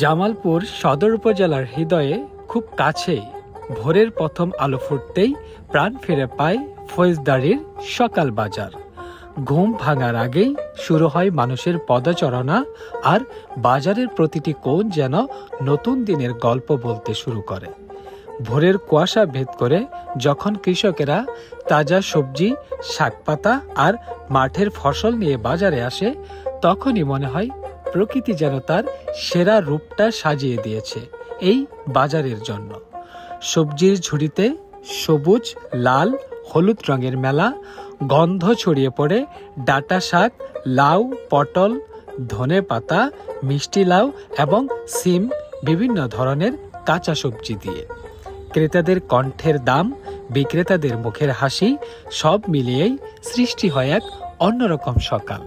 জামালপুর সদর উপজেলার হৃদয়ে খুব কাছেই ভোরের প্রথম আলো ফুটতেই প্রাণ ফিরে পায় ফৌজদারির সকাল বাজার। ঘুম ভাঙার আগেই শুরু হয় মানুষের পদচারণা, আর বাজারের প্রতিটি কোণ যেন নতুন দিনের গল্প বলতে শুরু করে। ভোরের কুয়াশা ভেদ করে যখন কৃষকেরা তাজা সবজি, শাকপাতা আর মাঠের ফসল নিয়ে বাজারে আসে, তখনই মনে হয় প্রকৃতি যেন তার সেরা রূপটা সাজিয়ে দিয়েছে এই বাজারের জন্য। সবজির ঝুড়িতে সবুজ, লাল, হলুদ রঙের মেলা, গন্ধ ছড়িয়ে পড়ে ডাঁটা শাক, লাউ, পটল, ধনেপাতা, মিষ্টি লাউ এবং সিম, বিভিন্ন ধরনের কাঁচা সবজি দিয়ে। ক্রেতাদের কণ্ঠের দাম, বিক্রেতাদের মুখের হাসি, সব মিলিয়েই সৃষ্টি হয় এক অন্যরকম সকাল।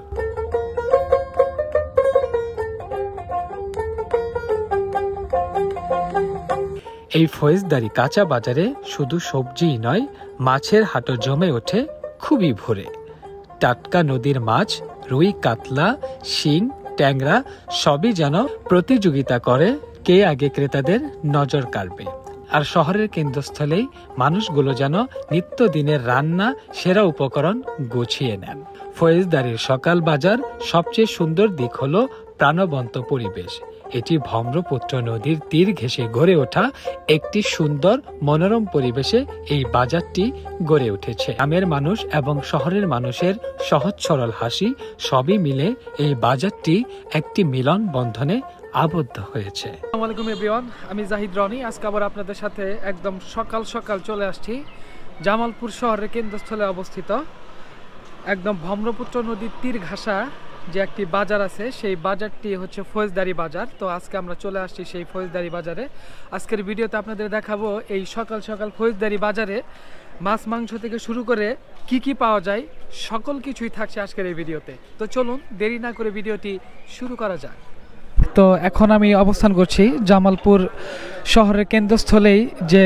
এই ফৌজদারি কাঁচা বাজারে শুধু সবজিই নয়, মাছের হাটও জমে ওঠে খুবই ভোরে। টাটকা নদীর মাছ, রুই, কাতলা, শিং, ট্যাংরা সবই যেন প্রতিযোগিতা করে কে আগে ক্রেতাদের নজর কাড়বে। আর শহরের কেন্দ্রস্থলেই মানুষগুলো যেন নিত্যদিনের রান্না সেরা উপকরণ গুছিয়ে নেন। ফৌজদারির সকাল বাজার সবচেয়ে সুন্দর দিক হলো প্রাণবন্ত পরিবেশ। এটি ব্রহ্মপুত্র নদীর তীর ঘেঁষে গড়ে ওঠা একটি সুন্দর মনোরম পরিবেশে এই বাজারটি গড়ে উঠেছে। গ্রামের মানুষ এবং শহরের মানুষের সহজ সরল হাসি সবই মিলে এই বাজারটি একটি মিলন বন্ধনে আবদ্ধ হয়েছে। আসসালামু আলাইকুম এভরিওয়ান, আমি জাহিদ রনি। আজকে আবার আপনাদের সাথে একদম সকাল সকাল চলে আসছি জামালপুর শহরের কেন্দ্রস্থলে অবস্থিত একদম ব্রহ্মপুত্র নদীর তীর ঘাসা যে একটি বাজার আছে, সেই বাজারটি হচ্ছে ফৌজদারি বাজার। তো আজকে আমরা চলে আসছি সেই ফৌজদারি বাজারে। আজকের ভিডিওতে আপনাদের দেখাবো এই সকাল সকাল ফৌজদারি বাজারে মাছ মাংস থেকে শুরু করে কি কি পাওয়া যায়, সকল কিছুই থাকছে আজকের এই ভিডিওতে। তো চলুন দেরি না করে ভিডিওটি শুরু করা যাক। তো এখন আমি অবস্থান করছি জামালপুর শহরের কেন্দ্রস্থলেই যে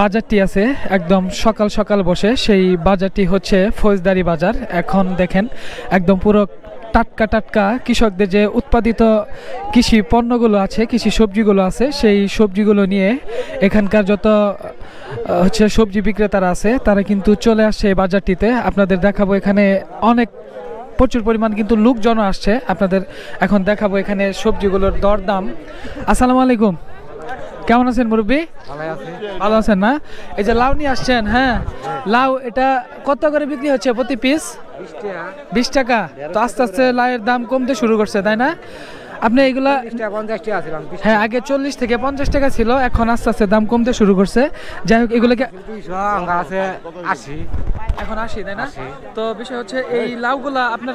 বাজারটি আছে, একদম সকাল সকাল বসে, সেই বাজারটি হচ্ছে ফৌজদারি বাজার। এখন দেখেন একদম পুরো টাটকা টাটকা কৃষকদের যে উৎপাদিত কৃষি পণ্যগুলো আছে, কৃষি সবজিগুলো আছে, সেই সবজিগুলো নিয়ে এখানকার যত হচ্ছে সবজি বিক্রেতারা আছে তারা কিন্তু চলে আসছে এই বাজারটিতে। আপনাদের দেখাবো এখানে অনেক প্রচুর পরিমাণ কিন্তু লোকজন আসছে। আপনাদের এখন দেখাবো এখানে সবজিগুলোর দরদাম। আসসালামু আলাইকুম, কেমন আছেন মুরব্বী? ভালো আছেন না? এই যে লাউ নিয়ে আসছেন, হ্যাঁ লাউ, এটা কত করে বিক্রি হচ্ছে প্রতি পিস? 20 টাকা। তো আস্তে আস্তে লাউয়ের দাম কমতে শুরু করছে, তাই না? আপনি এগুলা, হ্যাঁ আগে 40 থেকে 50 টাকা ছিল, এখন আস্তে আস্তে দাম কমতে শুরু করছে। যাই হোক, এগুলোকে এখন 80, তাই না? তো বিষয় হচ্ছে এই লাউগুলা আপনার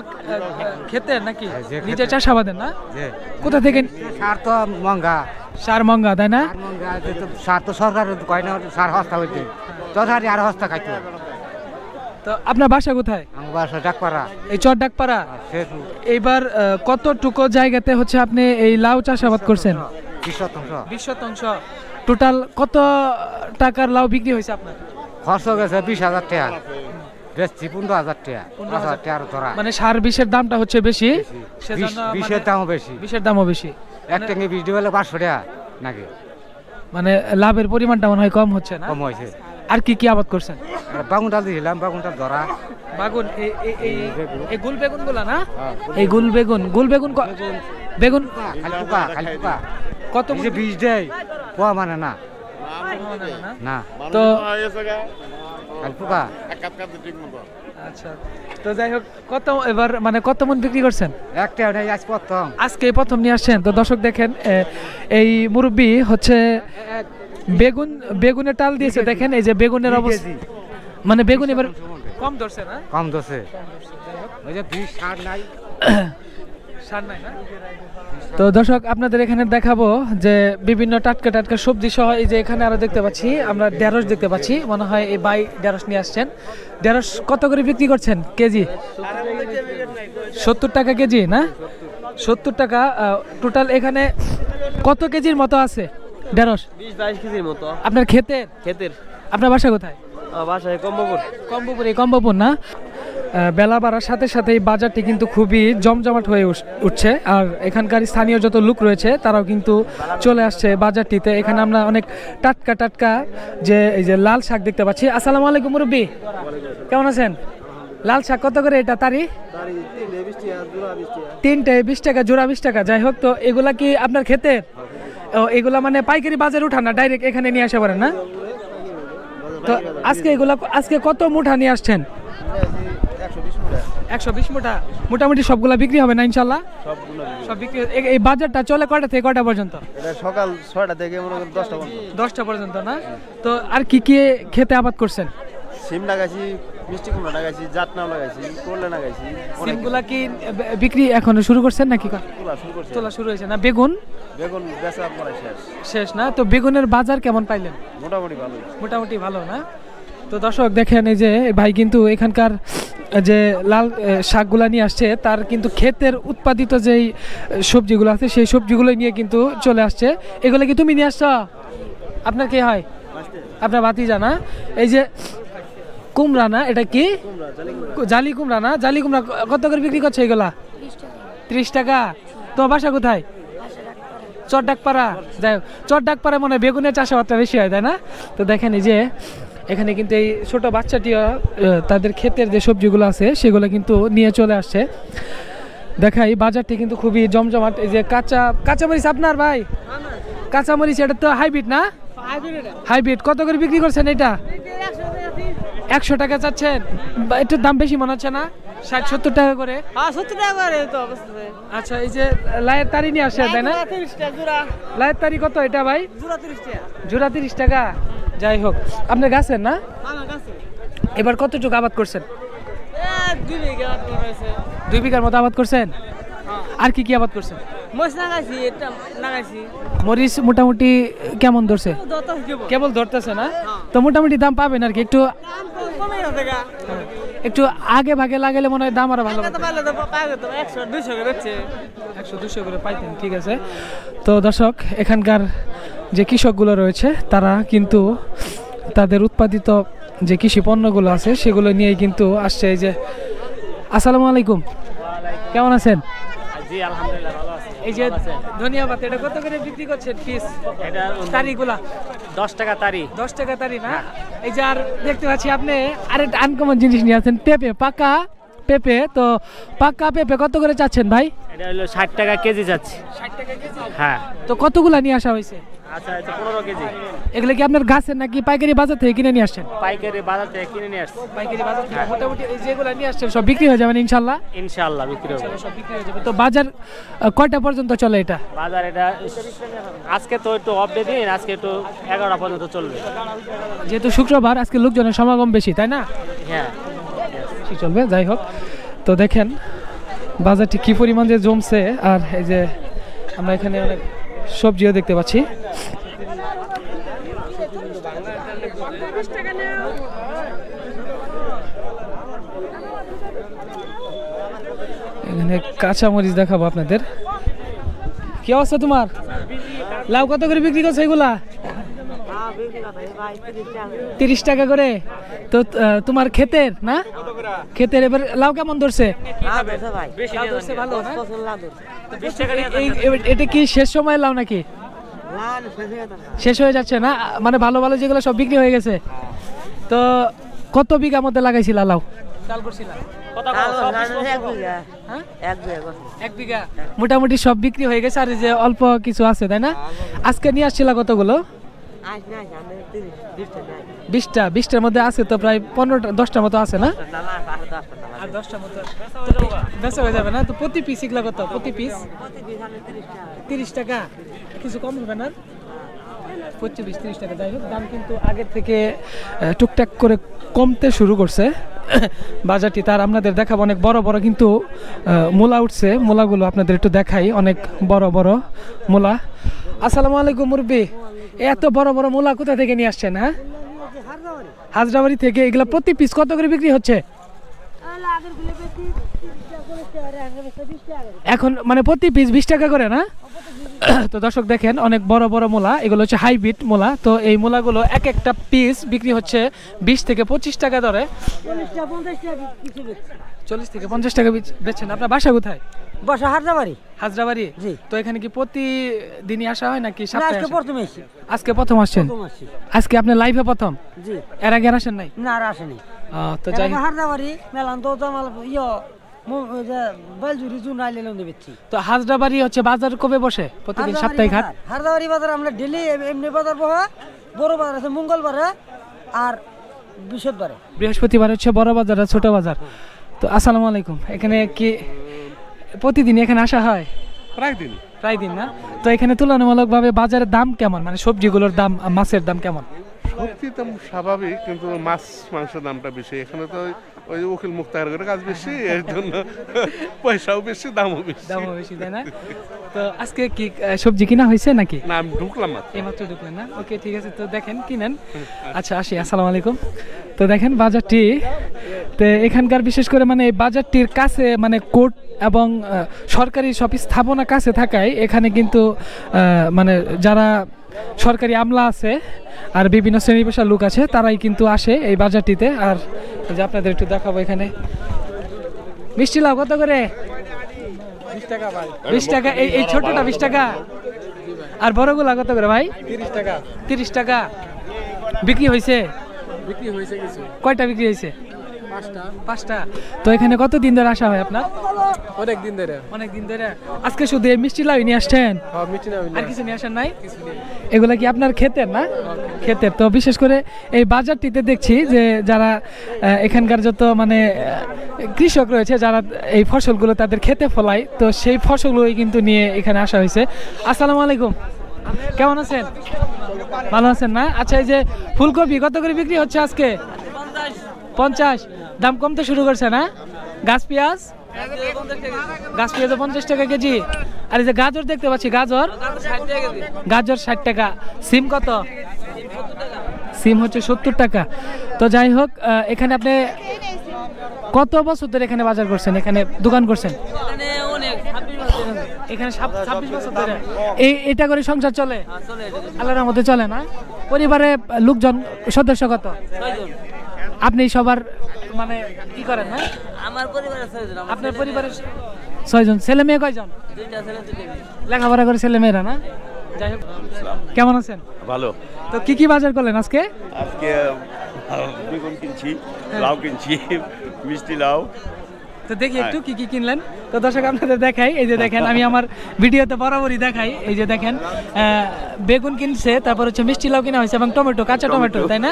খেতেন নাকি নিজে চাষাবাদের? না, কোথা থেকে? সার মঙ্গা, তাই না? সার তো সরকার কয় না, সার হস্তা হইতে তথারি আর হস্তা খাইতে। তো আপনার বাসা কোথায়? আমার বাসা ডাকপাড়া, এই চর ডাকপাড়া। এইবার কতটুকু জায়গাতে হচ্ছে আপনি এই লাউ চাষাবাদ করছেন? 20 শতাংশ। টোটাল কত টাকার লাউ বিক্রি হয়েছে আপনার? খরচ গেছে 20,000 টাকা, বেশি 15,000 টাকা, 15,000 টাকা ধরা। মানে সার বিষের দামটা হচ্ছে বেশি, বিষের দামও বেশি। বিষের দামও বেশি। এক ট্যাঙ্কি বিষ দিলে 500 টাকা নাকি, মানে লাভের পরিমাণটা মনে হয় কম হচ্ছে না? কম হয়েছে। আর কি কি আবাদ করছেন? বাগুন ডাল দিয়েছিলাম, বাগুনটা ধরা। বাগুন, এই গুল বেগুন গুলা না? এই গুল বেগুন বেগুন খালি পোকা কত বীজ দেয়, পোয়া মানে না না, তো খালি পোকা। আচ্ছা, তো যাই হোক, কত এবার মানে কত মন বিক্রি করছেন? একটা নেই, আজ প্রথম, আজকে প্রথম নিয়ে আসছেন। তো দর্শক দেখেন, এই মুরব্বি হচ্ছে বেগুনের টাল দিয়েছে। দেখেন এই যে বেগুনের অবস্থা, মানে বেগুন এবার কম ধরছে না? কম ধরছে, ওই যে বীজ সার নাই, সার নাই না? তো দর্শক আপনাদের এখানে দেখাবো যে বিভিন্ন টাটকা টাটকা সবজি সহ, এই যে এখানে আরো দেখতে পাচ্ছি আমরা ঢেঁড়স দেখতে পাচ্ছি, মনে হয় এই ভাই ঢেঁড়স নিয়ে আসছেন। ঢেঁড়স কত করে বিক্রি করছেন কেজি? 70 টাকা কেজি না? 70 টাকা। টোটাল এখানে কত কেজির মতো আছে ঢেঁড়স? 20-22 কেজির মতো। আপনার ক্ষেতের? ক্ষেতের। আপনার বাসা কোথায়? বাসায় কম্বপুর। কম্বপুর না? বেলা বাড়ার সাথে সাথে এই বাজারটি কিন্তু খুবই জমজমাট হয়ে উঠছে। আর এখানকার স্থানীয় যত লোক রয়েছে তারাও কিন্তু চলে আসছে বাজারটিতে। এখানে আমরা অনেক টাটকা টাটকা এই যে লাল শাক দেখতে পাচ্ছি। আসসালামু আলাইকুম মুরব্বি, কেমন আছেন? লাল শাক কত করে এটা? তারি 3টে 20 টাকা, জোড়া 20 টাকা। যাই হোক, তো এগুলা কি আপনার ক্ষেতের? এগুলা মানে পাইকারি বাজারে উঠান না, ডাইরেক্ট এখানে নিয়ে আসা পারেন না? তো আজকে কত মুঠা নিয়ে আসছেন? 120 মুঠা। মোটামুটি সবগুলা বিক্রি হবে না ইনশাল্লাহ? সব বিক্রি। এই বাজারটা চলে কয়টা থেকে কয়টা পর্যন্ত? সকাল 6টা থেকে 10টা পর্যন্ত না? তো আর কি কি খেতে আবাদ করছেন? সিম লাগাইছি, মিষ্টি কুমড়া লাগাইছি, জাতনাও লাগাইছি, করলা লাগাইছি। সিমগুলা কি বিক্রি এখনো শুরু করছেন নাকি? তোলা শুরু হয়েছে না? বেগুন বেচা পড়া শেষ না? তো বেগুনের বাজার কেমন পাইলেন? মোটামুটি ভালো না? তো দর্শক দেখেন, এই যে ভাই কিন্তু এখানকার যে লাল শাকগুলা নিয়ে আসছে তার কিন্তু ক্ষেতের উৎপাদিত যেই সবজিগুলো আছে সেই সবজিগুলো নিয়ে কিন্তু চলে আসছে। এগুলো কি তুমি নিয়ে আসছো? আপনার কে হয়? আপনার ভাতিজা না? এই যে কুমড়া না, এটা কি জালি কুমড়া না? জালি কুমড়া কত করে বিক্রি করছে এগুলা? 30 টাকা। তো বাসা কোথায়? চরডাকপাড়া। যাই হোক, চরডাকপাড়া মনে হয় বেগুনের চাষাবাদটা বেশি হয়, তাই না? তো দেখেন এই যে এখানে কিন্তু এই ছোট বাচ্চাটিও তাদের ক্ষেতের যে সবজিগুলো আছে সেগুলো কিন্তু নিয়ে চলে আসছে। দেখাই বাজারটি কিন্তু খুবই জমজমাট। এই যে কাঁচামরিচ আপনার ভাই? কাঁচামরিচ এটা তো হাইব্রিড না? হাইব্রিড। কত করে বিক্রি করছেন এটা? 100 টাকা চাচ্ছেন? একটু দাম বেশি মনে হচ্ছে না? 60-70 টাকা করে? 70 টাকা করে তো অবস্থা। আচ্ছা, এই যে লায়ের তারি নিয়ে আসে, তাই না? 30 টাকা জোড়া। লায়ের তারি কত এটা ভাই? জোড়া 30 টাকা। জোড়া 30 টাকা। যাই হোক, আপনার গাছের না? আমার কাছে। এবার কতটুকু আবাদ করছেন? 2 বিঘা আবাদ করেছে। 2 বিঘার মতো আবাদ করছেন? আর কি কি আবাদ করছেন? মরিচ লাগাইছি, এটা লাগাইছি। মরিচ মোটামুটি কেমন ধরছে? কেবল ধরতেছে না? তো মোটামুটি দাম পাবেন আর কি? একটু আগে ভাগে লাগালে মনে হয় দাম আরো ভালো। 100-200 করে বেচছে। 100-200 করে পাইতেন, ঠিক আছে। তো দর্শক, এখানকার যে কৃষকগুলো রয়েছে তারা কিন্তু তাদের উৎপাদিত যে কৃষি পণ্যগুলো আছে সেগুলো নিয়েই কিন্তু আসছে। এই যে আসসালামু আলাইকুম, কেমন আছেন? জি আলহামদুলিল্লাহ ভালো আছি। এই যে ধনিয়া পাতা এটা কত করে বিক্রি করছেন পিস? এটা তারিগুলা 10 টাকা তারি। 10 টাকা তারি না? এই যে আর দেখতে পাচ্ছি আপনি আরেকটা আনকমন জিনিস নিয়ে আছেন, পেঁপে, পাকা পেঁপে। তো পাকা পেঁপে কত করে চাচ্ছেন ভাই? এটা হলো 60 টাকা কেজি যাচ্ছে। 60 টাকা কেজি? হ্যাঁ। তো কতগুলা নিয়ে আসা হয়েছে? আচ্ছা, এটা 15 কেজি। এগুলো কি আপনার গাছের নাকি পাইকারি বাজার থেকে কিনে নিয়ে আসছেন? পাইকারি বাজার থেকে কিনে নিয়ে আসছি। পাইকারি বাজার থেকে। মোটামুটি এই যেগুলো নিয়ে আসছেন সব বিক্রি হয়ে যাবে ইনশাআল্লাহ? ইনশাআল্লাহ বিক্রি হবে। সব বিক্রি হয়ে যাবে। তো বাজার কয়টা পর্যন্ত চলে এটা? বাজার এটা আজকে তো একটু অফ ডে দিন, আজকে একটু 11টা পর্যন্ত চলবে। যেহেতু শুক্রবার আজকে লোকজনের সমাগম বেশি, তাই না? হ্যাঁ, চলবে। যাই হোক, তো দেখেন বাজারটি কি পরিমাণ যে জমছে। আর এই যে আমরা এখানে অনেক সবজিও দেখতে পাচ্ছি। এখানে কাঁচামরিচ দেখাবো আপনাদের। কি অবস্থা তোমার? লাউ কত করে বিক্রি করছে এগুলা? 30 টাকা করে। তো তোমার ক্ষেতের না? ক্ষেতের। এবার লাউ কেমন ধরছে? এটা কি শেষ সময় লাউ নাকি? শেষ হয়ে যাচ্ছে না? মানে ভালো ভালো যেগুলো সব বিক্রি হয়ে গেছে। তো কত বিঘা মধ্যে লাগাইছিল লাউ? চাল করছিল? এক বিঘা। মোটামুটি সব বিক্রি হয়ে গেছে, আর যে অল্প কিছু আছে, তাই না? আজকে নিয়ে আসছিল কতগুলো? 20টার মধ্যে আছে তো প্রায় 10টার মতো আছে না? আর 10টার মতো বেচা হয়ে যাবে না? তো প্রতি পিস এগুলা কত? প্রতি পিস 30 টাকা। কিছু কম হবে না? 25-30 টাকা। যাই হোক, দাম কিন্তু আগের থেকে টুকটাক করে কমতে শুরু করছে বাজারটি। তার আপনাদের দেখাবো অনেক বড় বড় কিন্তু মূলা উঠছে। মূলাগুলো আপনাদের একটু দেখাই, অনেক বড় বড় মূলা। আসসালামু আলাইকুম মুরব্বি, এত বড় বড় মূলা কোথা থেকে নিয়ে আসছেন? হ্যাঁ, হাজরাবাড়ি থেকে। এগুলা প্রতি পিস কত করে বিক্রি হচ্ছে এখন? মানে প্রতি পিস 20 টাকা করে না? তো দর্শক দেখেন অনেক বড় বড় মূলা, এগুলো হচ্ছে হাইব্রিড মূলা। তো এই মূলাগুলো এক একটা পিস বিক্রি হচ্ছে 20 থেকে 25 টাকা দরে। 40 থেকে 50 টাকা বেচছেন। আপনার বাসা কোথায়? বাসা হাজারবাড়ি। হাজরাবাড়ি। জি। তো এখানে কি প্রতিদিনই আসা হয় নাকি না, সপ্তাহে আজকে আসেন? প্রথমে এসেছি। আজকে প্রথম আসছেন? প্রথম আসছি। আজকে আপনি লাইভে প্রথম? জি। এর আগে আর আসেন নাই? না, আর আসেনি। তো যাই হোক। হাজারবাড়ি মেলান তো জামাল বেলজুরি জুন আইলে বেচছি। তো হাজরাবাড়ি হচ্ছে বাজার কবে বসে? প্রতিদিন সাপ্তাহিক হাট? হাজারবাড়ি বাজার আমরা ডেলি এমনি বাজার বহা, বড় বাজার আছে মঙ্গলবারে আর বৃহস্পতিবারে। বৃহস্পতিবার হচ্ছে বড় বাজার আর ছোট বাজার। তো আসসালামু আলাইকুম। এখানে কি প্রতিদিন এখানে আসা হয়? প্রায় দিন না? তো এখানে তুলনামূলকভাবে বাজারের দাম কেমন, মানে সবজিগুলোর দাম, মাছের দাম কেমন? সবজি দাম স্বাভাবিক, কিন্তু মাছ মাংসের দামটা বেশি। এখানে তো ওই উকিল মুক্তার করে কাজ বেশি, এর জন্য পয়সাও বেশি, দামও বেশি। দামও বেশি, তাই না? তো আজকে কি সবজি কিনা হয়েছে নাকি? না, আমি ঢুকলাম এইমাত্র ঢুকলেন না? ওকে, ঠিক আছে। তো দেখেন কিনেন। আচ্ছা, আসি। আসসালামু আলাইকুম। তো দেখেন বাজারটি, তো এখানকার বিশেষ করে মানে এই বাজারটির কাছে মানে কোর্ট এবং সরকারি সব স্থাপনা কাছে থাকায় এখানে কিন্তু মানে যারা সরকারি আমলা আছে আর বিভিন্ন শ্রেণী পেশার লোক আছে তারাই কিন্তু আসে এই বাজারটিতে। আর যে আপনাদের একটু দেখাবো, এখানে মিষ্টি লাউ কত করে? 20 টাকা ভাই। 20 টাকা। এই ছোটটা 20 টাকা। আর বড়গুলা কত করে ভাই? 30 টাকা। 30 টাকা। বিক্রি হয়েছে? বিক্রি হয়েছে কিছু। কয়টা বিক্রি হয়েছে? 5টা। তো এখানে কতদিন ধরে আসা হয় আপনার? অনেক দিন ধরে। অনেক দিন ধরে। আজকে শুধু এই মিষ্টি লাউ নিয়ে আসছেন? আর কিছু নিয়ে আসেন নাই? এগুলা কি আপনার ক্ষেতের না? ক্ষেতের। তো বিশেষ করে এই বাজারটিতে দেখছি যে যারা এখানকার যত মানে কৃষক রয়েছে যারা এই ফসলগুলো তাদের খেতে ফলায়, তো সেই ফসলগুলোই কিন্তু নিয়ে এখানে আসা হয়েছে। আসসালামু আলাইকুম। কেমন আছেন? ভালো আছেন না? আচ্ছা, এই যে ফুলকপি কত করে বিক্রি হচ্ছে আজকে? 50। দাম কমতে শুরু করছে না? গাছ পেঁয়াজ? গাছ পেঁয়াজ 50 টাকা কেজি। আর এই যে গাজর দেখতে পাচ্ছি, গাজর? গাজর 60 টাকা। সিম কত? সিম হচ্ছে 70 টাকা। তো যাই হোক, এখানে আপনি কত বছর ধরে এখানে বাজার করছেন, এখানে দোকান করছেন? এখানে 26 বছর ধরে। এটা করে সংসার চলে? আল্লাহর রহমতে চলে না? পরিবারে লোকজন সদস্য কত? আপনি সবার মানে কি করেন না? আমার পরিবারে 6 জন। আপনার পরিবারে 6 জন। ছেলে মেয়ে কয়জন? 2টা ছেলে 2টা মেয়ে। লেখাপড়া করে ছেলে মেয়েরা না? যাই হোক, কেমন আছেন? ভালো। তো কি কি বাজার করলেন আজকে? আজকে বেগুন কিনছি, লাউ কিনছি, মিষ্টি লাউ। তো দেখি একটু কি কি কিনলেন। তো দর্শক আপনাদের দেখাই, এই যে দেখেন, আমি আমার ভিডিওতে বরাবরই দেখাই, এই যে দেখেন বেগুন কিনছে, তারপর হচ্ছে মিষ্টি লাউ কিনা হয়েছে এবং টমেটো, কাঁচা টমেটো, তাই না?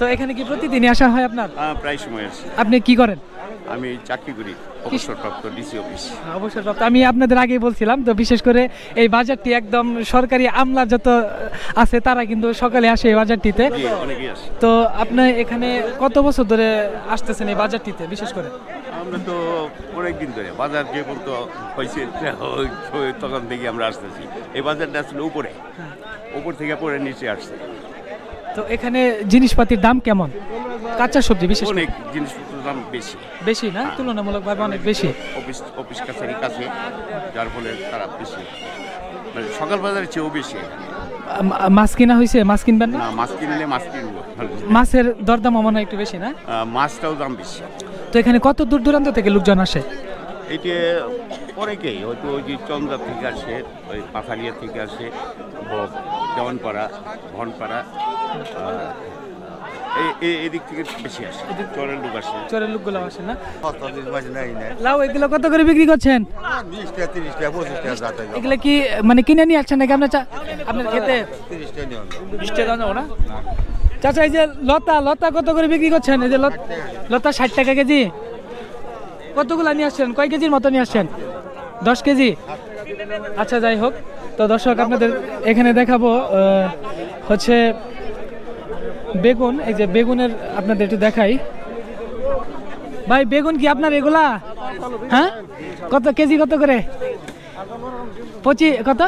তো এখানে কি প্রতিদিনই আসা হয় আপনার? প্রায় সময় আসি। আপনি কি করেন? আমি চাকরি করি, অবসরপ্রাপ্ত ডিসি অফিস। অবসরপ্রাপ্ত। আমি আপনাদের আগেই বলছিলাম, তো বিশেষ করে এই বাজারটি একদম সরকারি আমলা যত আছে তারা কিন্তু সকালে আসে এই বাজারটিতে। অনেকেই আসে। তো আপনি এখানে কত বছর ধরে আসতেছেন এই বাজারটিতে? বিশেষ করে আমরা তো অনেকদিন ধরে বাজার যে বলতো হয়েছে তখন থেকে আমরা আসতেছি। এই বাজারটা আসলে উপরে, উপর থেকে পরে নিচে আসছে। তো এখানে জিনিসপাতির দাম কেমন? কাঁচা সবজি বিশেষ করে? অনেক জিনিসপত্রের দাম বেশি। বেশি না? তুলনামূলকভাবে অনেক বেশি। অফিস কাছারি কাছে, যার ফলে তারা বেশি, মানে সকাল বাজারের চেয়েও বেশি। মাছ কিনা হয়েছে? মাছ কিনবেন না? না, মাছ কিনলে মাছ কিনবো। মাছের দরদাম মনে হয় একটু বেশি না? মাছটাও দাম বেশি। তো এখানে কত দূর দূরান্ত থেকে লোকজন আসে? এটা অনেকেই হয়তো ওই যে চন্দ্রা থেকে আসে, ওই পাথালিয়া থেকে আসে, দেওয়ানপাড়া, ভনপাড়া, এদিক থেকে বেশি আসে। চরের লোক আসে। চরের লোকগুলো আসে না? লাউ এগুলো কত করে বিক্রি করছেন? 20 টাকা, 30 টাকা, 25 টাকা। এগুলো কি মানে কিনে নিয়ে আসছেন নাকি আপনার আপনার খেতে? 30 টাকা নিয়ে 20 টাকা দাও না? চাচা, এই যে লতা কত করে বিক্রি করছেন? এই যে লতা 60 টাকা কেজি। কতগুলা নিয়ে আসছেন? কয় কেজির মতো নিয়ে আসছেন? 10 কেজি। আচ্ছা, যাই হোক, তো দর্শক আপনাদের এখানে দেখাবো হচ্ছে বেগুন। এই যে বেগুনের আপনাদের একটু দেখাই। ভাই, বেগুন কি আপনার এগুলা? হ্যাঁ, কত কেজি কত করে? 25 কত?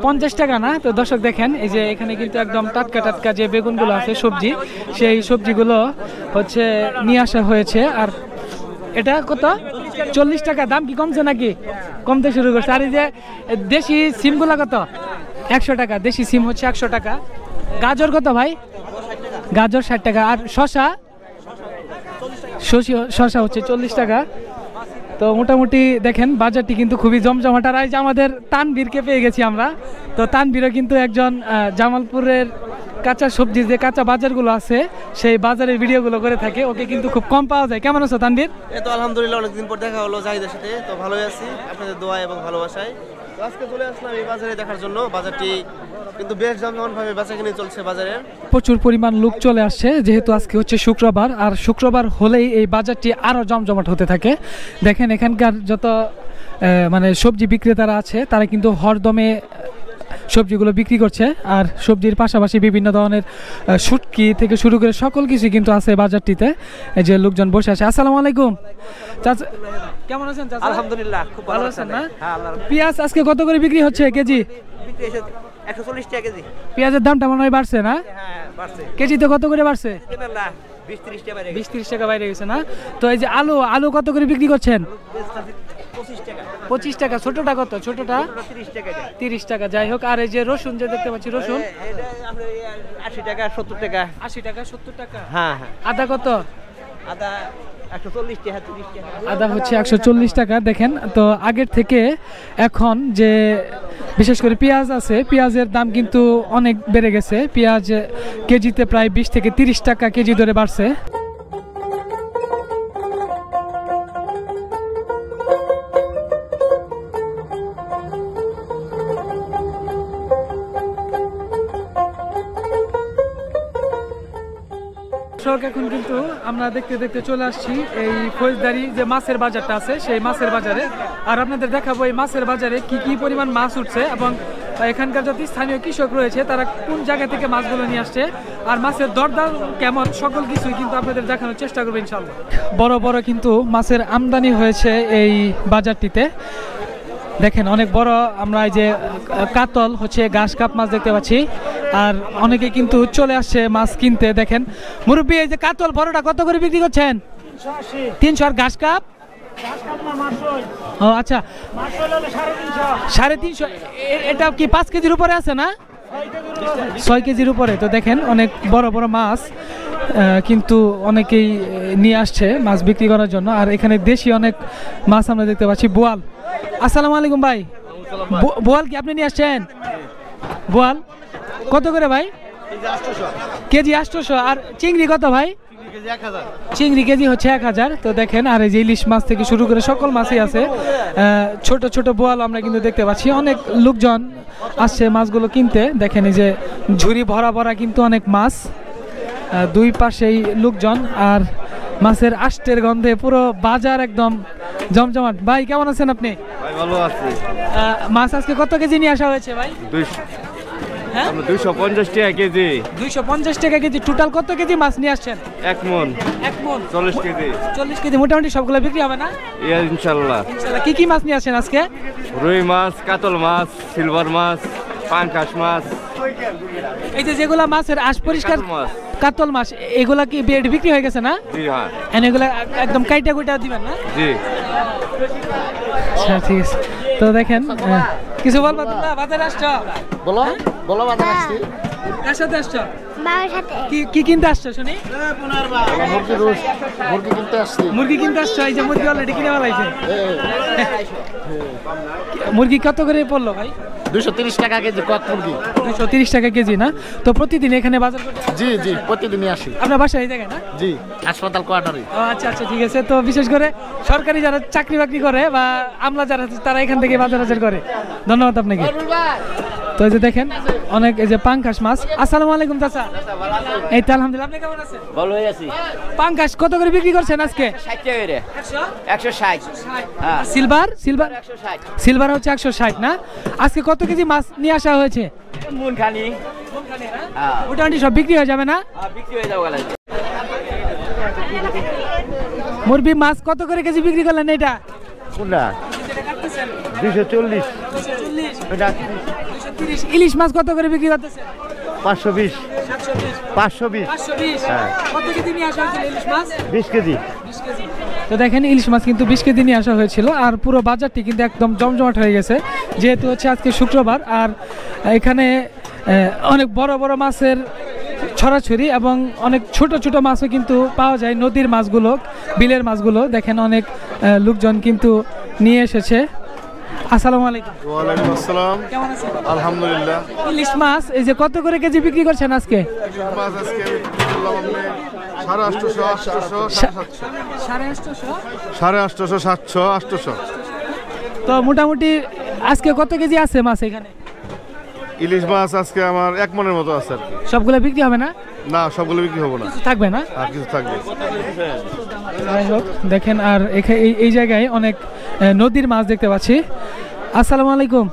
50 টাকা না? তো দর্শক দেখেন, এই যে এখানে কিন্তু একদম টাটকা টাটকা যে বেগুনগুলো আছে সবজি, সেই সবজিগুলো হচ্ছে নিয়ে আসা হয়েছে। আর এটা কত? 40 টাকা। দাম কি কমছে নাকি? কমতে শুরু করছে। আর এই যে দেশি সিমগুলা কত? 100 টাকা। দেশি সিম হচ্ছে 100 টাকা। গাজর কত ভাই? গাজর 60 টাকা। আর শসা? শসা হচ্ছে 40 টাকা। তো মোটামুটি দেখেন বাজারটি কিন্তু খুবই জমজমাট। আর এই যে আমাদের তানবীরকে পেয়ে গেছি আমরা। তো তানবীরও কিন্তু একজন জামালপুরের কাঁচা সবজি যে কাঁচা বাজারগুলো আছে সেই বাজারের ভিডিওগুলো করে থাকে। ওকে কিন্তু খুব কম পাওয়া যায়। কেমন আছো তানবীর? এই তো আলহামদুলিল্লাহ, অনেকদিন পর দেখা হলো জাহিদের সাথে। তো ভালোই আছি আপনাদের দোয়া এবং ভালোবাসায়। তো আজকে চলে আসলাম এই বাজারে দেখার জন্য। বাজারটি কিন্তু বেশ জমজমাটভাবে বেচাকেনি চলছে বাজারে। প্রচুর পরিমাণ লোক চলে আসছে যেহেতু আজকে হচ্ছে শুক্রবার। আর শুক্রবার হলেই এই বাজারটি আরও জমজমাট হতে থাকে। দেখেন এখানকার যত মানে সবজি বিক্রেতারা আছে তারা কিন্তু হরদমে সবজিগুলো বিক্রি করছে। আর সবজির পাশাপাশি বিভিন্ন ধরনের শুটকি থেকে শুরু করে সকল কিছু কিন্তু আছে বাজারটিতে। এই যে লোকজন বসে আছে। আসসালামু আলাইকুম চাচা, কেমন আছেন চাচা? আলহামদুলিল্লাহ, খুব ভালো আছেন না? হ্যাঁ, আল্লাহর পেঁয়াজ আজকে কত করে বিক্রি হচ্ছে কেজি? বিক্রি এসে 140 টাকা কেজি। পেঁয়াজের দামটা মনে হয় বাড়ছে না? হ্যাঁ, বাড়ছে। কেজিতে কত করে বাড়ছে? না 20-30 টাকা বাইরে। 20-30 টাকা বাইরে গেছে না? তো এই যে আলু কত করে বিক্রি করছেন? 25 টাকা। 25 টাকা। ছোটটা কত? ছোটটা 30 টাকা দেয়। 30 টাকা। যাই হোক। আর এই যে রসুন যে দেখতে পাচ্ছি, রসুন এটা আপনার 80 টাকা 70 টাকা। 80 টাকা 70 টাকা। হ্যাঁ হ্যাঁ। আদা কত? আদা 140 টাকা 30 টাকা। আদা হচ্ছে 140 টাকা। দেখেন তো আগের থেকে এখন যে বিশেষ করে পেঁয়াজ আছে, পেঁয়াজের দাম কিন্তু অনেক বেড়ে গেছে। পেঁয়াজ কেজিতে প্রায় 20 থেকে 30 টাকা কেজি ধরে বাড়ছে। এখন কিন্তু আমরা দেখতে দেখতে চলে আসছি এই ফৌজদারি যে মাছের বাজারটা আছে সেই মাছের বাজারে। আর আপনাদের দেখাবো এই মাছের বাজারে কি কি পরিমাণ মাছ উঠছে এবং এখানকার যত স্থানীয় কৃষক রয়েছে তারা কোন জায়গা থেকে মাছগুলো নিয়ে আসছে আর মাছের দরদাম কেমন, সকল কিছুই কিন্তু আপনাদের দেখানোর চেষ্টা করবো ইনশাল্লাহ। বড় বড় কিন্তু মাছের আমদানি হয়েছে এই বাজারটিতে। দেখেন অনেক বড় আমরা এই যে কাতল হচ্ছে ঘাস কাপ মাছ দেখতে পাচ্ছি। আর অনেকে কিন্তু চলে আসছে মাছ কিনতে। দেখেন মুরব্বী, এই যে কাতল বড়টা কত করে বিক্রি করছেন? 300। আর ঘাস কাপ? ও আচ্ছা, 350। এটা কি 5 কেজির উপরে আছে না? 6 কেজির উপরে। তো দেখেন অনেক বড় বড় মাছ কিন্তু অনেকেই নিয়ে আসছে মাছ বিক্রি করার জন্য। আর এখানে দেশি অনেক মাছ আমরা দেখতে পাচ্ছি। বোয়াল। আসসালামু আলাইকুম ভাই, বোয়াল কি আপনি নিয়ে আসছেন? বোয়াল কত করে ভাই? কেজি 800। আর চিংড়ি কত ভাই? চিংড়ি কেজি হচ্ছে 1000। তো দেখেন আর এই যে ইলিশ মাছ থেকে শুরু করে সকল মাছই আছে। ছোট ছোট বোয়াল আমরা কিন্তু দেখতে পাচ্ছি। অনেক লোকজন আসছে মাছগুলো কিনতে। দেখেন এই যে ঝুড়ি ভরা ভরা কিন্তু অনেক মাছ, দুই পাশেই লোকজন। আর মাছের আষ্টের গন্ধে পুরো বাজার একদম জমজমাট। ভাই কেমন আছেন আপনি? ভালো আছি। মাছ আজকে কত কেজি নিয়ে আসা হয়েছে ভাই? 250 টাকা কেজি। 250 টাকা কেজি। টোটাল কত কেজি মাছ নিয়ে আসছেন? 1 মণ। 1 মণ 40 কেজি। 40 কেজি। মোটামুটি সবগুলো বিক্রি হবে না ইনশাল্লাহ? ইনশাল্লাহ। কি কি মাছ নিয়ে আসেন আজকে? রুই মাছ, কাতল মাছ, সিলভার মাছ, পাঙ্কাশ মাছ। এই যে যেগুলা মাছের আশ পরিষ্কার কাতল মাছ। কাতল মাছ এগুলা কি বিক্রি হয়ে গেছে না? জি হ্যাঁ। এগুলা একদম কাইটা কুইটা দিবেন না? জি। আচ্ছা ঠিক আছে। তো দেখেন কিছু বলবা তোমরা? বাজারে আসছো? বলো বলো। বাজারে আসছি। কার সাথে আসছো? বাবার সাথে। কি কিনতে আসছো শুনি? মুরগি কিনতে আসছি। মুরগি কিনতে আসছো? এই যে মুরগি অলরেডি কিনে ফেলাইছে। মুরগি কত করে পড়লো ভাই? 230 টাকা কেজি কক মুরগি। 230 টাকা কেজি না? তো প্রতিদিন এখানে বাজার করতে? জি জি, প্রতিদিনই আসি। আপনার বাসা এই জায়গায় না? জি, হাসপাতাল কোয়ার্টারে। ও আচ্ছা আচ্ছা ঠিক আছে। তো বিশেষ করে সরকারি যারা চাকরি বাকরি করে বা আমলা যারা আছে তারা এখান থেকে বাজার করে। ধন্যবাদ আপনাকে। তো এই যে দেখেন অনেক এই যে পাঙ্কাশ মাছ। আসসালামু আলাইকুম চাচা। এই তো আলহামদুলিল্লাহ। আপনি কেমন আছেন? ভালো হয়ে আছি। পাঙ্কাশ কত করে বিক্রি করছেন আজকে? 60 টাকা করে। 160। হ্যাঁ। সিলভার 160। সিলভার হচ্ছে 160 না? আজকে কত কেজি মাছ নিয়ে আসা হয়েছে? মন খানি। হ্যাঁ। মোটামুটি সব বিক্রি হয়ে যাবে না? বিক্রি হয়ে যাবে গেলে। মুরগি মাছ কত করে কেজি বিক্রি করলেন এটা? কোনটা? 240। 230। ইলিশ মাছ কত করে বিক্রি করতেছে? 520। 720। 520। 520। কত কেজি নিয়ে আসা হয়েছিল ইলিশ মাছ? 20 কেজি। 20 কেজি। তো দেখেন ইলিশ মাছ কিন্তু 20 কেজি নিয়ে আসা হয়েছিল, আর পুরো বাজারটি কিন্তু একদম জমজমাট হয়ে গেছে, যেহেতু হচ্ছে আজকে শুক্রবার। আর এখানে অনেক বড় বড় মাছের ছড়াছড়ি এবং অনেক ছোট ছোট মাছও কিন্তু পাওয়া যায়, নদীর মাছগুলো, বিলের মাছগুলো। দেখেন অনেক লোকজন কিন্তু নিয়ে এসেছে। আসসালামু আলাইকুম। ওয়ালাইকুম আসসালাম। কেমন আছেন? আলহামদুলিল্লাহ। ইলিশ মাছ এই যে কত করে কেজি বিক্রি করছেন আজকে? মাছ আজকে বললাম আপনি 850, 800, 700, 850, 700। তো মোটামুটি আজকে কত কেজি আছে মাছ এখানে? ইলিশ মাছ আজকে আমার 1 মনের মতো আছে আর কি। সবগুলো বিক্রি হবে না? না, সবগুলো বিক্রি হবে না, থাকবে না, আর কিছু থাকবে। যাই হোক, দেখেন আর এই জায়গায় অনেক নদীর মাছ দেখতে পাচ্ছি। আসসালামু আলাইকুম।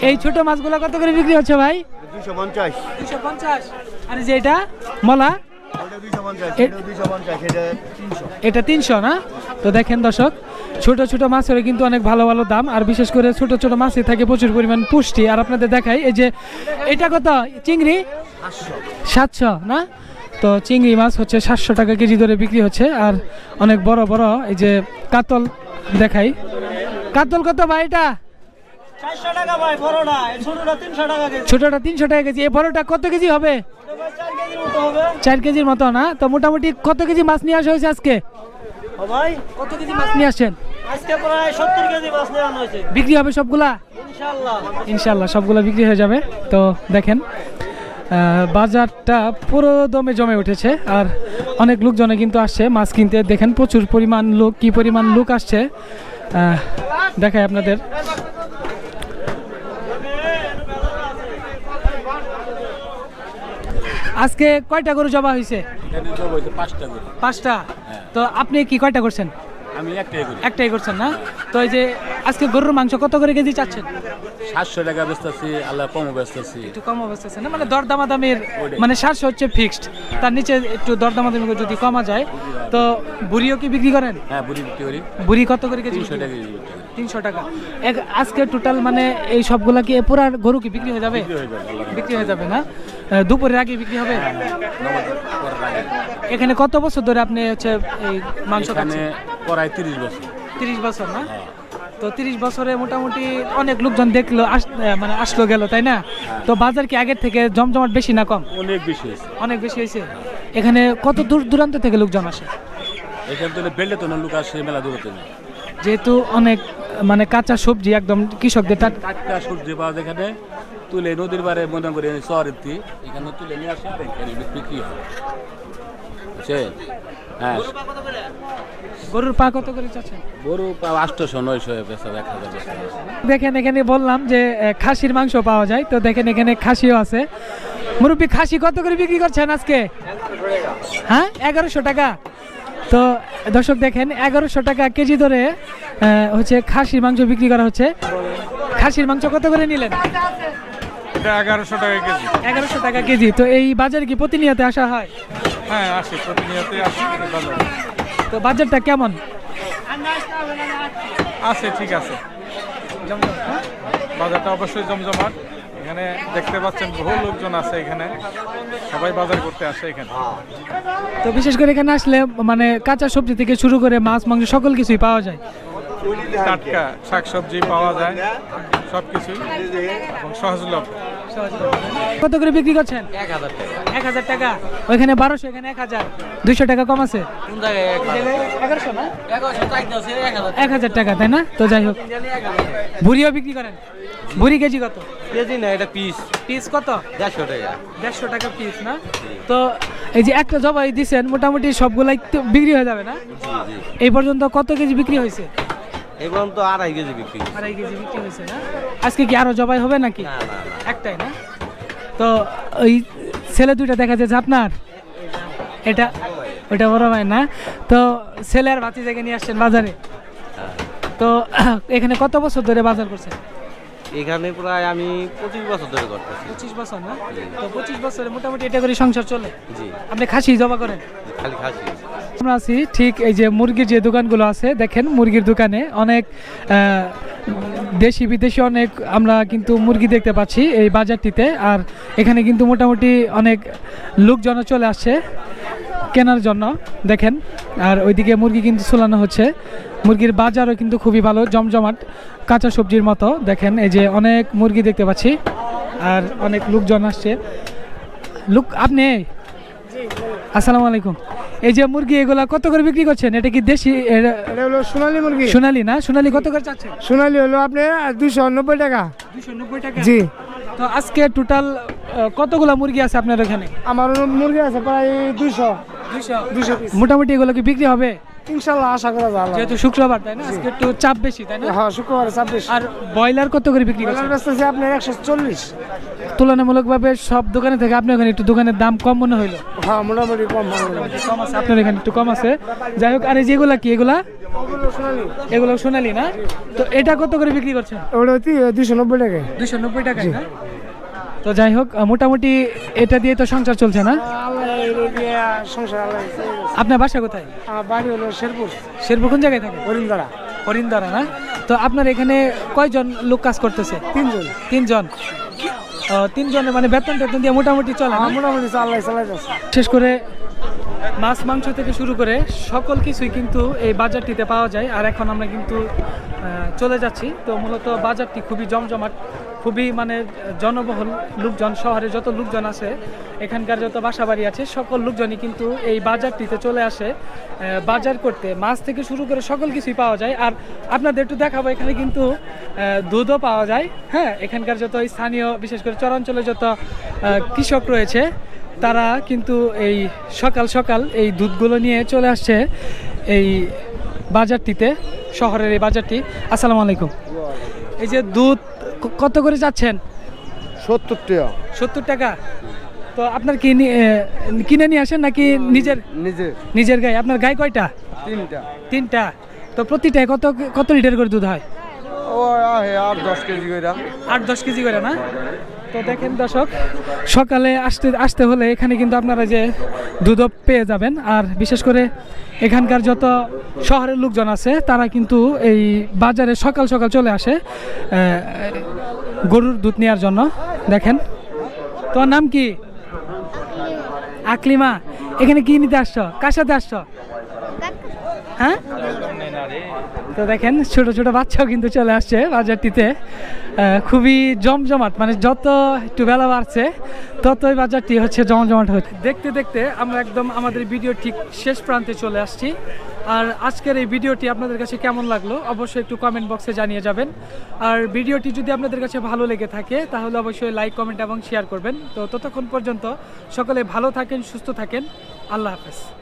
এই ছোট মাছগুলো কত করে বিক্রি হচ্ছে ভাই? 250। 250। আর যে এটা মলা, এটা 300 না? তো দেখেন দর্শক, ছোট ছোট মাছের কিন্তু অনেক ভালো ভালো দাম, আর বিশেষ করে ছোট ছোট মাছে থাকে প্রচুর পরিমাণ পুষ্টি। আর আপনাদের দেখাই এই যে এটা কত, চিংড়ি 700 না? তো চিংড়ি মাছ হচ্ছে 700 টাকা কেজি ধরে বিক্রি হচ্ছে। আর অনেক বড় বড় এই যে কাতল দেখাই, কাতল কত ভাই? এটা 400 টাকা ভাই, বড়টা, ছোটটা 300 টাকা কেজি। ছোটটা 300 টাকা কেজি। এই বড়টা কত কেজি হবে? 4 কেজির মতো না? তো মোটামুটি কত কেজি মাছ নিয়ে আসা হয়েছে আজকে? ও ভাই, কত কেজি মাছ নিয়ে আসছেন? আজকে প্রায় 70 কেজি মাছ নেওয়া হয়েছে। বিক্রি হবে সবগুলা? ইনশাআল্লাহ, ইনশাআল্লাহ সবগুলা বিক্রি হয়ে যাবে। তো দেখেন বাজারটা পুরো দমে জমে উঠেছে, আর অনেক লোকজনে কিন্তু আসছে মাছ কিনতে। দেখেন প্রচুর পরিমাণ লোক, কি পরিমাণ লোক আসছে দেখায় আপনাদের। আজকে কয়টা গরু জবা হয়েছে? 5টা। তো আপনি কি কয়টা করছেন? আমি একটাই করছেন না? তো এই যে আজকে গরুর মাংস কত করে কেজি চাচ্ছেন? 700 টাকা বেচতেছি, আল্লাহ কম বেচতেছি। একটু কম বেচতেছেন না? মানে দরদামাদামের, মানে 700 হচ্ছে ফিক্সড, তার নিচে একটু দরদামাদামি যদি কমা যায়। তো বুড়িও কি বিক্রি করেন? হ্যাঁ, বুড়ি বিক্রি করি। বুড়ি কত করে কেজি? 300 টাকা কেজি। 300 টাকা। আজকে টোটাল মানে এই সবগুলা কি পুরা গরু কি বিক্রি হয়ে যাবে? বিক্রি হয়ে যাবে না? দুপুরের আগে বিক্রি হবে? এখানে কত বছর ধরে আপনি হচ্ছে এই মাংস খাচ্ছেন? প্রায় 30 বছর। 30 বছর না? তো 30 বছরে মোটামুটি অনেক লোকজন দেখলো, মানে আসলো গেল, তাই না? তো বাজার কি আগের থেকে জমজমাট বেশি না কম? অনেক বেশি হয়েছে। অনেক বেশি হয়েছে। এখানে কত দূর দূরান্ত থেকে লোকজন আসে? এখান থেকে বেললে তো লোক আসে মেলা দূর থেকে, যেহেতু অনেক মানে কাঁচা সবজি একদম কৃষকদের টাটকা সবজি পাওয়া যায় এখানে, তুলে নদীর বারে মনে করে শহরের এখানে তুলে নিয়ে আসে, আর এখানে বিক্রি হয়। বুঝছেন? হ্যাঁ। গরুর পা কত করে চাচ্ছেন? গরু পা 800, 900 বেচা, 1000 বেচা। দেখেন এখানে বললাম যে খাসির মাংস পাওয়া যায়, তো দেখেন এখানে খাসিও আছে। মুরব্বী, খাসি কত করে বিক্রি করছেন আজকে? হ্যাঁ, 1100 টাকা। তো দর্শক দেখেন 1100 টাকা কেজি ধরে হচ্ছে খাসির মাংস বিক্রি করা হচ্ছে। খাসির মাংস কত করে নিলেন? এটা 1100 টাকা কেজি। 1100 টাকা কেজি। তো এই বাজারে কি প্রতিনিয়ত আসা হয়? হ্যাঁ, আসি, প্রতিনিয়তই আসি বাজারে। তো বাজারটা কেমন আছে? ঠিক আছে, বাজারটা অবশ্যই জমজমাট। এখানে দেখতে পাচ্ছেন বহু লোকজন আছে, এখানে সবাই বাজার করতে আসে এখানে। তো বিশেষ করে এখানে আসলে মানে কাঁচা সবজি থেকে শুরু করে মাছ মাংস সকল কিছুই পাওয়া যায়, টাটকা শাকসবজি পাওয়া যায়, সবকিছুই এবং সহজলভ্য। কত করে বিক্রি করছেন? 1000 টাকা। ওইখানে 1200, এখানে 1000, 200 টাকা কম আছে। 1100 না? 1000 টাকা, তাই না? তো যাই হোক, ভুড়িও বিক্রি করেন? ভুড়ি কেজি কত? কেজি না, এটা পিস। পিস কত? 150 টাকা। 150 টাকা পিস না? তো এই যে একটা জবাই দিচ্ছেন, মোটামুটি সবগুলাই তো বিক্রি হয়ে যাবে না? এই পর্যন্ত কত কেজি বিক্রি হয়েছে? এখন তো 2.5 কেজি বিক্রি। 2.5 কেজি বিক্রি হয়েছে না? আজকে কি আরো জবাই হবে নাকি? না, একটাই না? তো ওই ছেলে দুইটা দেখা যাচ্ছে আপনার, এটা ওইটা বড় ভাই না? তো ছেলে আর ভাতিজাকে নিয়ে আসছেন বাজারে। তো এখানে কত বছর ধরে বাজার করছেন? এখানে প্রায় আমি 25 বছর ধরে করতেছি। 25 বছর না? তো 25 বছরে মোটামুটি এটা করে সংসার চলে? জি। আপনি খাসি জবা করেন? খালি খাসি। আমরা আছি ঠিক এই যে মুরগির যে দোকানগুলো আছে, দেখেন মুরগির দোকানে অনেক দেশি বিদেশি অনেক আমরা কিন্তু মুরগি দেখতে পাচ্ছি এই বাজারটিতে। আর এখানে কিন্তু মোটামুটি অনেক লোকজন চলে আসছে। কেনার জন্য দেখেন। আর ওইদিকে মুরগি কিন্তু ঝুলানো হচ্ছে, মুরগির বাজারও কিন্তু খুবই ভালো, জমজমাট কাঁচা সবজির মতো। দেখেন এই যে অনেক মুরগি দেখতে পাচ্ছি আর অনেক লোকজন আসছে। আপনি আসসালামু আলাইকুম, এই যে মুরগি এগুলা কত করে বিক্রি করছেন? এটা কি দেশি? এটা হলো সোনালী মুরগি। সোনালী না? সোনালী কত করে চাচ্ছেন? সোনালী হলো আপনার 290 টাকা। 290 টাকা? জি। তো আজকে টোটাল কতগুলা মুরগি আছে আপনার ওখানে? আমার মুরগি আছে প্রায় 200 পিস। মোটামুটি এগুলো কি বিক্রি হবে? ইনশাআল্লাহ আশা করা যায়। যেহেতু শুক্রবার তাই না, আজকে একটু চাপ বেশি তাই না? হ্যাঁ, শুক্রবারে চাপ বেশি। আর ব্রয়লার কত করে বিক্রি করছেন? ব্রয়লার বেচতেছি আপনার 140। তুলনামূলকভাবে সব দোকানে থেকে আপনার ওখানে একটু দোকানের দাম কম মনে হইলো? হ্যাঁ, মোটামুটি কম আছে, আপনার এখানে একটু কম আছে। যাই হোক, আর এই যেগুলা কি এগুলা? এগুলো সোনালী না? তো এটা কত করে বিক্রি করছেন? ওটা 290 টাকা। 290 টাকায় না? তো যাই হোক, মোটামুটি এটা দিয়ে তো সংসার চলছে না? আপনার বাসা কোথায়? আমার বাড়ি হলো শেরপুর। শেরপুর কোন জায়গায় থাকে? হরিণদারা। হরিণদারা না? তো আপনার এখানে কয়জন লোক কাজ করতেছে? 3 জন। 3 জন? 3 জনের মানে বেতন টেতন দিয়ে মোটামুটি চলে? মোটামুটি চালাইতেছে। বিশেষ করে মাছ মাংস থেকে শুরু করে সকল কিছুই কিন্তু এই বাজারটিতে পাওয়া যায়। আর এখন আমরা কিন্তু চলে যাচ্ছি। তো মূলত বাজারটি খুবই জমজমাট, খুবই মানে জনবহুল লোকজন, শহরে যত লোকজন আছে, এখানকার যত বাসাবাড়ি আছে, সকল লোকজনই কিন্তু এই বাজারটিতে চলে আসে বাজার করতে। মাছ থেকে শুরু করে সকল কিছুই পাওয়া যায়। আর আপনাদের একটু দেখাবো, এখানে কিন্তু দুধও পাওয়া যায়। হ্যাঁ, এখানকার যত স্থানীয় বিশেষ করে চরাঞ্চলে যত কৃষক রয়েছে, তারা কিন্তু এই সকাল সকাল এই দুধগুলো নিয়ে চলে আসছে এই বাজারটিতে, শহরের এই বাজারটি। আসসালামু আলাইকুম। এই যে দুধ কত করে যাচ্ছেন? 70 টাকা। 70 টাকা? তো আপনার কি কিনে নিয়ে আসেন নাকি নিজের গাই? আপনার গাই কয়টা? 3টা। তো প্রতিটায় কত লিটার করে দুধ হয়? 8-10 কেজি করে। 8-10 কেজি করে না? তো দেখেন দর্শক, সকালে আসতে হলে এখানে কিন্তু আপনারা যে দুধ পেয়ে যাবেন। আর বিশেষ করে এখানকার যত শহরের লোকজন আছে, তারা কিন্তু এই বাজারে সকাল সকাল চলে আসে গরুর দুধ নেওয়ার জন্য। দেখেন, তোমার নাম কি? আকলিমা। এখানে কি নিতে আসছো? কার সাথে আসছো? হ্যাঁ, তো দেখেন ছোট ছোট বাচ্চাও কিন্তু চলে আসছে বাজারটিতে। খুবই জমজমাট, মানে যত একটু বেলা বাড়ছে ততই বাজারটি হচ্ছে জমজমাট হচ্ছে। দেখতে দেখতে আমরা একদম আমাদের ভিডিও ঠিক শেষ প্রান্তে চলে আসছি। আর আজকের এই ভিডিওটি আপনাদের কাছে কেমন লাগলো অবশ্যই একটু কমেন্ট বক্সে জানিয়ে যাবেন। আর ভিডিওটি যদি আপনাদের কাছে ভালো লেগে থাকে তাহলে অবশ্যই লাইক, কমেন্ট এবং শেয়ার করবেন। তো ততক্ষণ পর্যন্ত সকলে ভালো থাকেন, সুস্থ থাকেন। আল্লাহ হাফেজ।